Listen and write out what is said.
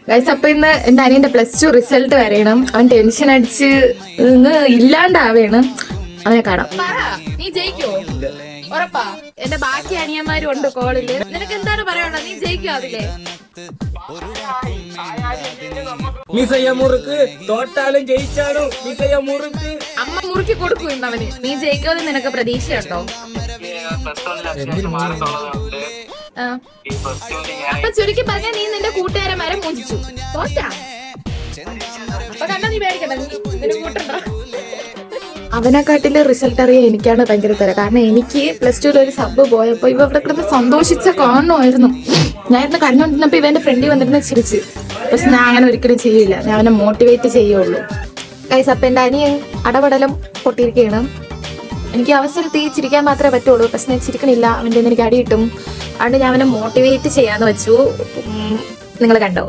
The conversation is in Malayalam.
ഗൈസ്, അപ്പൊ ഇന്ന് എന്റെ അനിയന്റെ +2 റിസൾട്ട് വരയണം. അവൻ ടെൻഷൻ അടിച്ച് ഇല്ലാണ്ടാവേണം. അവനെ കാണാം. നീ ജയിക്കോ? ഉറപ്പാ? എന്റെ ബാക്കി അനിയന്മാരും ഉണ്ട് കോളില്. നിനക്ക് എന്താണ് പറയാനുള്ളത്? നീ ജയിക്കോ അതിലെ? അമ്മ മുറുക്കി കൊടുക്കൂ ഇന്നവന്. നീ ജയിക്കുമെന്ന് നിനക്ക് പ്രതീക്ഷയുണ്ടോ? അപ്പൊ ചുരുക്കി പറഞ്ഞ നീ നിന്റെ കൂട്ടുകാരന്മാരെ മോചിച്ചു തോറ്റാ. അപ്പൊ കണ്ടാ നീ പേടിക്കണ്ട, നീ കൂട്ടണ്ട. അവനെക്കാട്ടില് റിസൾട്ട് അറിയാൻ എനിക്കാണ് ഭയങ്കര തരം. കാരണം എനിക്ക് +2 ഒരു സബ് പോയപ്പോ ഇവ ഇവിടെ കിടന്ന് സന്തോഷിച്ച കാണുമായിരുന്നു. ഞാൻ ഇന്ന് കണ്ടുകൊണ്ടിരുന്നപ്പോ ഇവന്റെ ഫ്രണ്ടിൽ വന്നിരുന്ന ചിരിച്ച്. പക്ഷെ ഞാൻ അങ്ങനെ ഒരിക്കലും ചെയ്യില്ല. ഞാൻ അവനെ മോട്ടിവേറ്റ് ചെയ്യുള്ളൂ. ഗൈസ്, അപ്പൊ എന്റെ അനിയൻ അടപടലം പൊട്ടിയിരിക്കുകയാണ്. എനിക്ക് അവസരത്തിൽ ചിരിക്കാൻ മാത്രമേ പറ്റുള്ളൂ. പക്ഷെ ഞാൻ ചിരിക്കണില്ല. അവൻ്റെ എനിക്ക് അടി കിട്ടും. അതുകൊണ്ട് ഞാൻ അവനെ മോട്ടിവേറ്റ് ചെയ്യാന്ന് വെച്ചു. നിങ്ങൾ കണ്ടോ?